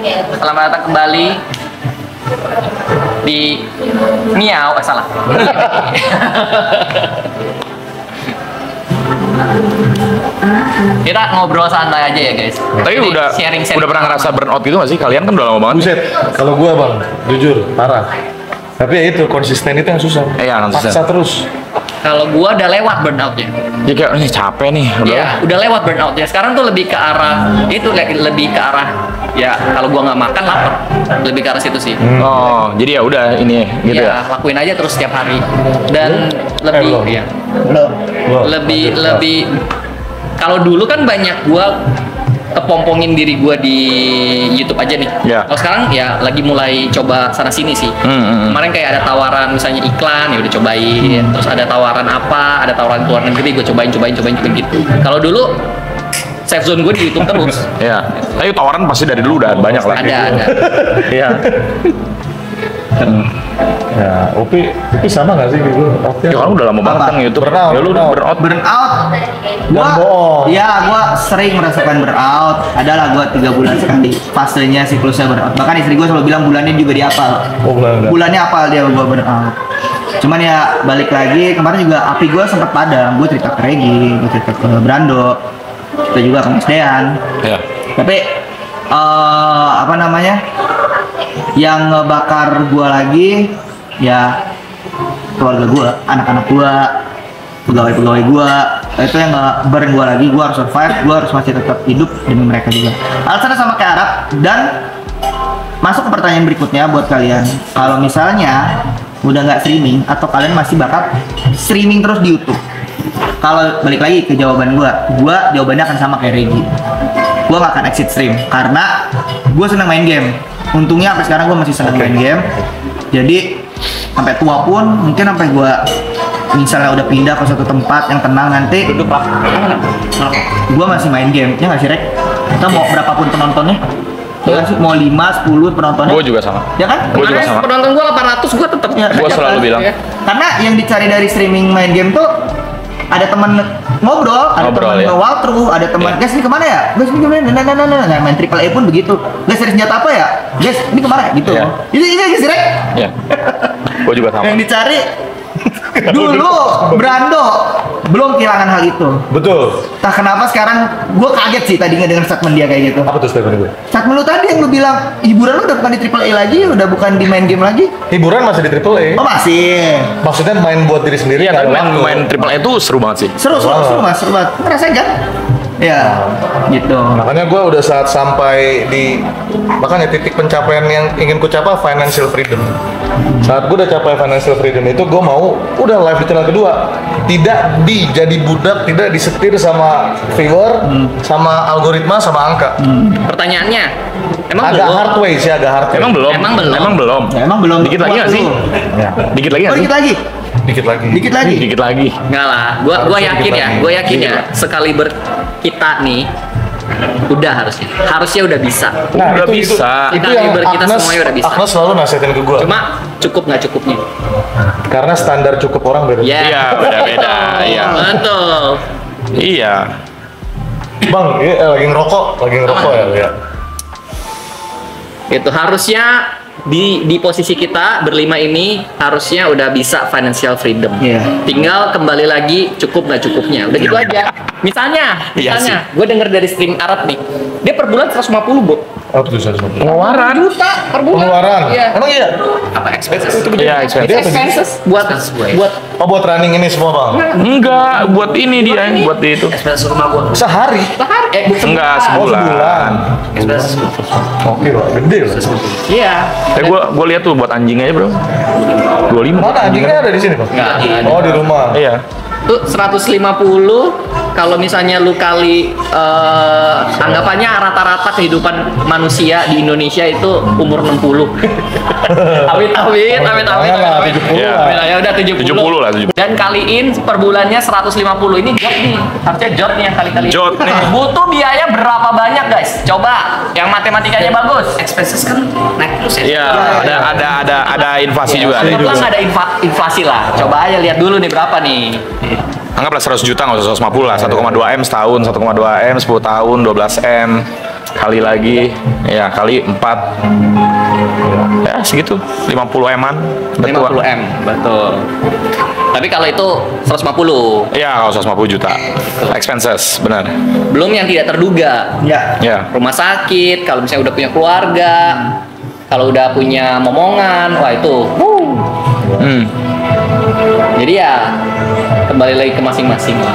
Selamat datang kembali di Miau, salah. Kita ngobrol santai aja ya guys. Tapi Ini udah pernah ngerasa burnout gitu gak sih? Kalian kan udah lama banget. Buset, kalau gua bang, jujur, parah. Tapi ya itu, konsisten itu yang susah. Iya, konsisten. Paksa terus. Kalau gua udah lewat burnoutnya. Ya kayak ini capek nih. Iya, udah lewat burnoutnya. Sekarang tuh lebih ke arah itu, lebih ke arah ya kalau gua nggak makan lapar. Lebih ke arah situ sih. Oh, jadi ya udah ini gitu ya. Lakuin aja terus setiap hari. Dan lebih ya. Lebih kalau dulu kan banyak gua kepompongin diri gua di YouTube aja nih. Ya. Kalau sekarang ya lagi mulai coba sana sini sih. Kemarin kayak ada tawaran misalnya iklan ya udah cobain. Terus ada tawaran apa, ada tawaran keluar negeri gue cobain gitu. Kalau dulu safe zone gue di YouTube terus. Ya. Tapi tawaran pasti dari dulu udah banyak lah. Ada. Iya. Ya, Upi sama nggak sih gitu? Ya kan udah lama banget kan YouTube. Burnout, Ya lu burnout. Gua sering merasakan burnout. Adalah gua 3 bulan sekali fasenya siklusnya burnout. Bahkan istri gua selalu bilang bulannya juga dihafal. Oh, Bulannya hafal dia gua burnout. Cuman ya balik lagi kemarin juga api gua sempat padam. Gua cerita ke Regi, gua cerita ke Brando, kita juga ke Mas Dean. Ya. Tapi apa namanya? Yang ngebakar gua lagi ya keluarga gua, anak-anak gua, pegawai-pegawai gua. Itu yang nge-burn gua lagi. Gua harus survive, gua harus masih tetap hidup demi mereka juga. Alasannya sama kayak Arab. Dan masuk ke pertanyaan berikutnya buat kalian. Kalau misalnya udah nggak streaming atau kalian masih bakal streaming terus di YouTube. Kalau balik lagi ke jawaban gua jawabannya akan sama kayak Regi. Gua nggak akan exit stream karena gua senang main game. Untungnya sampai sekarang gua masih senang main game. Jadi sampai tua pun mungkin sampai gua misalnya udah pindah ke suatu tempat yang tenang nanti gua masih main game. Ya nggak sih Rek? Kita mau berapapun penontonnya, ya sih? Mau 5, 10 penontonnya. Gue juga sama. Ya kan? Gue juga sama. Penonton gua 800, gua tetap Ya, Gue selalu bilang. karena yang dicari dari streaming main game tuh ada teman ngobrol, ada teman ya. walkthrough, ada teman guys ini kemana ya? Guys ini kemana? Nah, main triple A pun begitu. Guys dari senjata apa ya? Guys ini kemana? Gitu. Iya. Ini guys Rek. Ya. Gue juga sama. Yang dicari dulu Brando belum kehilangan hal itu. Betul. Entah kenapa sekarang gue kaget sih tadinya dengan statement dia kayak gitu. Apa tuh statement gue? Statement lu tadi yang lu bilang hiburan lu udah bukan di triple A lagi, udah bukan di main game lagi. Hiburan masih di Triple A. Oh masih. Maksudnya main buat diri sendiri. Iya, nggak tapi ada waktu. main triple A itu seru banget sih. Seru mas, seru banget. Ngerasain kan? Ya, gitu. Makanya gue udah saat sampai di makanya titik pencapaian yang ingin ku capai financial freedom. Saat gue udah capai financial freedom itu gue mau udah live di channel kedua tidak jadi budak, tidak disetir sama viewer, sama algoritma, sama angka. pertanyaannya emang Agak belum? hard way sih, agak hard way. Emang belum? Emang belum? Emang belum? Ya, emang belum. Dikit lagi kuat nggak sih? dulu. Ya. Dikit lagi Oh, nggak sih? dikit lagi. Dikit lagi. Dikit lagi. Dikit lagi. Enggak lah, gua yakin ya, sekali kita nih udah harusnya udah bisa. Udah bisa. Itu Kita yang liber kita Agnes, semuanya udah bisa. Agnes selalu nasihatin ke gue. Cuma cukup nggak cukupnya. Karena standar cukup orang beda. Ya. Iya, beda-beda. Iya. Betul. Iya. Bang, ini lagi ngerokok ya. Itu harusnya di posisi kita berlima ini harusnya udah bisa financial freedom. Iya. Tinggal kembali lagi cukup nggak cukupnya. Udah gitu aja. Misalnya, Iya gue denger dari stream Arab nih, dia per bulan 150, Bu. Apa tuh 150? Pengeluaran. Juta per bulan. Pengeluaran. Iya. Emang iya? Apa expenses? Iya, Expenses buat Oh, buat running ini semua, Bang? Enggak, buat ini dia, buat itu. expenses rumah gua. Sehari? Sehari Enggak, Oh, sebulan. sebulan. Expenses. Oke, Bang. Gede loh. Iya. Gue lihat tuh buat anjing aja, Bro. 25. Mana anjingnya ada di sini, Bang? Nggak ada. Oh, di rumah. Iya. Tuh 150 kalau misalnya lu kali anggapannya rata-rata kehidupan manusia di Indonesia itu umur 60. Amit. Janganlah, 70 Iya. lah. Ya udah 70. 70 lah, 70. Dan kaliin per bulannya 150 ini jod nih. Harusnya jod nih yang kali-kali. Jod nih. Butuh biaya berapa banyak, guys? Coba yang matematikanya bagus. Expenses kan naik terus ya. Iya, ada inflasi juga. Anggaplah nggak ada inflasi lah. Coba aja lihat dulu nih berapa nih. Anggaplah 100 juta, nggak usah 150 lah. 1,2 M setahun, 1,2 M 10 tahun, 12 M. kali lagi ya kali 4 ya segitu 50 M-an 50 M, betul. Tapi kalau itu 150. ya kalau 150 juta expenses benar Belum yang tidak terduga. ya. Rumah sakit, kalau misalnya udah punya keluarga, kalau udah punya momongan, wah itu. Jadi ya kembali lagi ke masing-masing lah.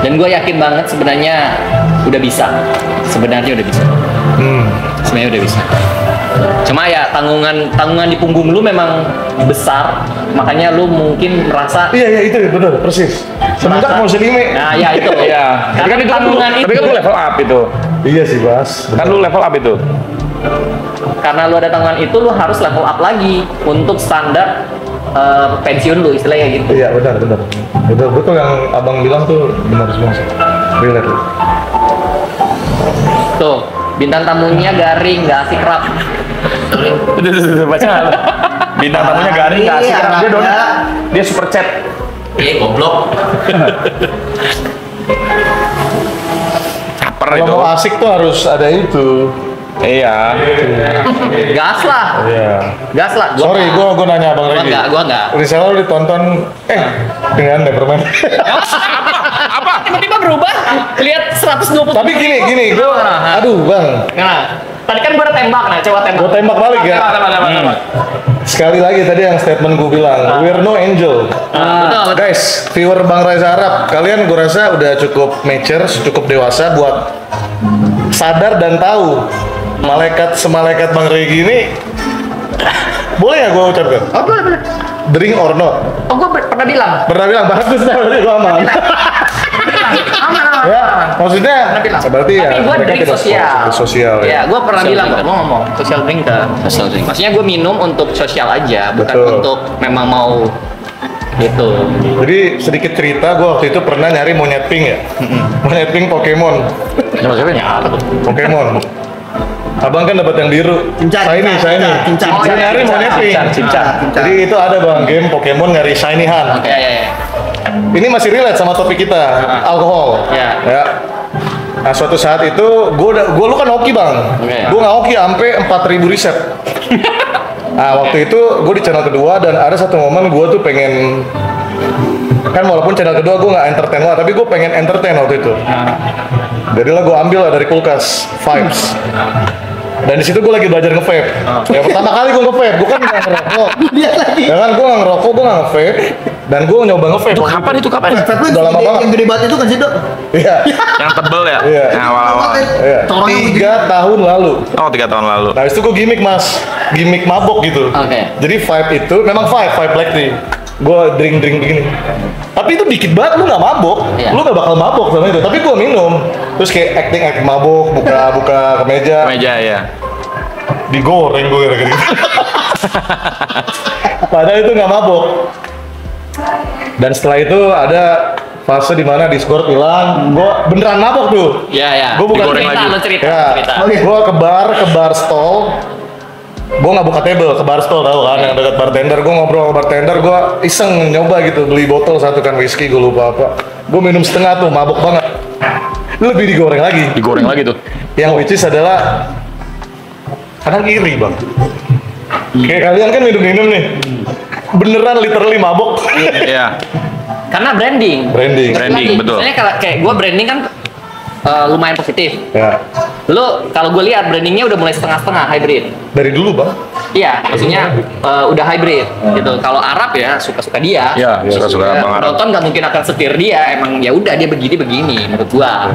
Dan gue yakin banget sebenarnya udah bisa. Sebenarnya udah bisa. Sebenarnya udah bisa. Cuma ya tanggungan di punggung lu memang besar, makanya lu mungkin merasa Iya itu benar persis. Semenjak mau selime. nah ya itu. Iya. Karena Itu tanggungan tapi itu kan lu level up itu. Iya sih Bas. Kan lu level up itu. karena lu ada tanggungan itu, lu harus level up lagi untuk standar pensiun lu, istilahnya gitu. Iya benar. Betul yang abang bilang tuh benar semua sih. Relate. Tuh, bintang tamunya garing, nggak asik rap. Udah, baca. Bintang tamunya garing nggak asik kan dia donat. Dia super chat. Goblok. Caper Kalau itu. mau asik tuh harus ada itu. Iya. Gas lah. Iya. Gas lah. Sorry, gua nanya abang lagi. Gua enggak. Misalnya lu ditonton dengan Neverman. Apa? Tiba-tiba berubah. Lihat 120. Tapi gini, gua aduh, Bang. Nah, tadi kan gua udah tembak, nah coba tembak. Gua tembak balik ya. Tembak. Sekali lagi tadi yang statement gue bilang, we're no angel. Betul. Guys, viewer Bang Reza Arab, kalian gue rasa udah cukup mature, cukup dewasa buat sadar dan tahu malaikat semalaikat Bang Regi ini boleh ya gue ucapkan? Oh, boleh. Drink or not? Oh, gua pernah bilang. Pernah bilang, bagus berarti gue aman. Aman. Ya, maksudnya Pernah bilang. berarti ya Tapi gua mereka drink tidak sosial. sosial ya. Ya, gua pernah bilang kan, gua ngomong social drinker. Maksudnya gua minum untuk sosial aja, bukan Betul. untuk memang mau gitu. Jadi sedikit cerita, gue waktu itu pernah nyari monyet pink ya. Monyet pink Pokemon. Siapa ya? Pokemon. Abang kan dapat yang biru. Cincar. Shiny. Cincar. Saya nyari monyet pink. Cincar. Jadi itu ada bang game Pokemon nyari shiny Han. Ya. Ini masih relate sama topik kita, alkohol. Ya. Nah suatu saat itu gue lu kan hoki bang. Oke. Gue nggak hoki sampai 4.000 riset. Nah waktu itu gue di channel kedua dan ada satu momen gue tuh pengen kan walaupun channel kedua gue nggak entertain lah, tapi gue pengen entertain waktu itu. Jadilah gue ambil lah dari kulkas Vibes. Dan di situ gue lagi belajar nge-vape. Ya pertama kali gue nge-vape, gue kan nggak ngerokok. Ya kan gue nggak ngerokok, gue nggak nge-vape. Dan gue nyoba nge-vape. Itu kapan? Udah lama banget. Yang gede banget itu kan sih, Dok? Iya. Yang tebel ya? Iya. Yang awal-awal. Iya. Tolongnya 3 tahun lalu. Oh, 3 tahun lalu. Nah itu gue gimmick mas, gimmick mabok gitu. Oke. Jadi Vibe itu memang Vibe black tea. Gue drink begini. Tapi itu dikit banget, lu nggak mabok, Iya. lu nggak bakal mabok sama itu. Tapi gue minum, terus kayak acting mabok, buka kemeja, Meja ya. digoreng gue kayak gitu. Padahal itu nggak mabok. Dan setelah itu ada fase di mana Discord hilang, gue beneran mabok tuh. Ya. Gue bukan Digoreng lagi. Lu cerita. Ya, gue ke bar stall. Gue nggak buka table, ke bar stall tau kan, yang dekat bartender. Gue ngobrol sama bartender, gue iseng nyoba gitu, beli botol satu kan whisky, gue lupa apa. Gue minum setengah tuh, mabok banget. Lebih digoreng lagi. Digoreng lagi tuh. Yang which is adalah kadang iri bang. Kayak kalian kan minum-minum nih, beneran literally mabok. Iya. Karena branding. Branding. Branding, betul. Misalnya kalau kayak gue branding kan lumayan positif. Ya, Lu kalau gue lihat brandingnya udah mulai setengah-setengah hybrid. dari dulu bang. Iya, maksudnya udah hybrid gitu. Kalau Arab ya suka-suka dia. Iya, suka-suka Ya, Bang Arab. penonton nggak mungkin akan setir dia. Emang ya udah dia begini menurut gua.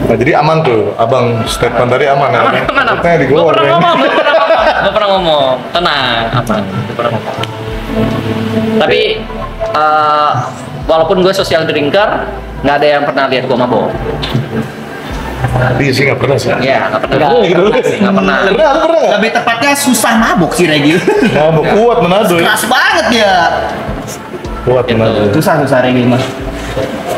Nah jadi aman tuh, abang statement tadi aman ya. Aman. Maksudnya Gue digoreng. pernah ngomong. Tenang, aman. Gue pernah ngomong. Tapi walaupun gue social drinker, nggak ada yang pernah lihat gue mabok. Iya sih nggak pernah sih. Iya, nggak pernah. Nggak pernah. Pernah, lu pernah nggak? Lebih tepatnya susah mabok sih, Regi. Mabok kuat Manado ya. Keras banget dia. Kuat Gitu. Manado. Susah Regi mah.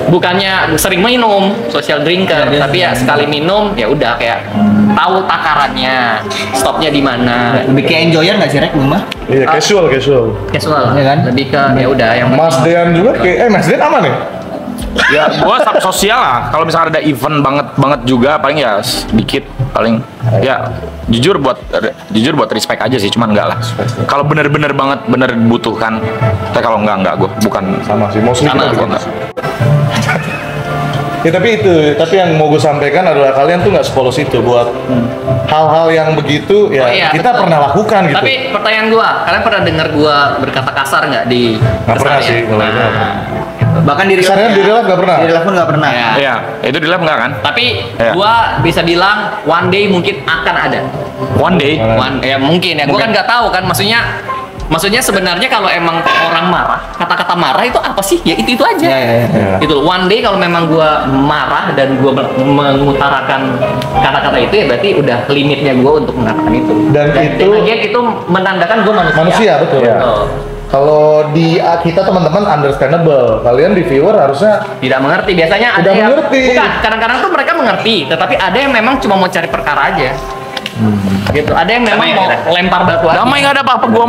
Bukannya sering minum social drinker, tapi ya sekali minum ya udah kayak tahu takarannya, stopnya di mana. Lebih kayak enjoyan nggak sih, Rek, lu mah? Iya casual. Casual, Iya kan? lebih ke ya udah yang Mas Dean juga kayak, Mas Dean aman ya? Ya, gua sosial lah. Kalau misalnya ada event banget juga, paling ya sedikit, paling ya jujur buat respect aja sih, cuman enggak lah. Kalau bener-bener banget bener butuhkan, tapi kalau enggak gua bukan Sama sih, mostly Sama, kita juga enggak. Ya tapi yang mau gue sampaikan adalah kalian tuh nggak sepolos itu buat hal-hal yang begitu ya Oh iya, kita betul. pernah lakukan gitu. Tapi pertanyaan gua, kalian pernah dengar gua berkata kasar nggak di Nggak pernah keseharian? sih, kalau itu nggak Nah, Bahkan di Keseharian di real life nggak pernah? Di real life pun nggak pernah. Ya. Iya, itu di lab enggak kan? Tapi Iya. gua bisa bilang one day mungkin akan ada. One day. Ya mungkin ya. Gua kan nggak tahu kan, maksudnya sebenarnya kalau emang orang marah, kata-kata marah itu apa sih? Ya itu aja. Iya, iya, iya. Ya. Itu one day kalau memang gua marah dan gua mengutarakan kata-kata itu, ya berarti udah limitnya gua untuk mengatakan itu. Dan itu- bagian itu menandakan gua manusia. Manusia, betul. Iya. Betul. Kalau di kita teman-teman understandable, kalian di viewer harusnya Tidak mengerti, biasanya ada Tidak yang mengerti. bukan, kadang-kadang tuh mereka mengerti, tetapi ada yang memang cuma mau cari perkara aja. Gitu. Ada yang memang Damai mau ya. lempar batu aja. Damai nggak ada apa-apa gua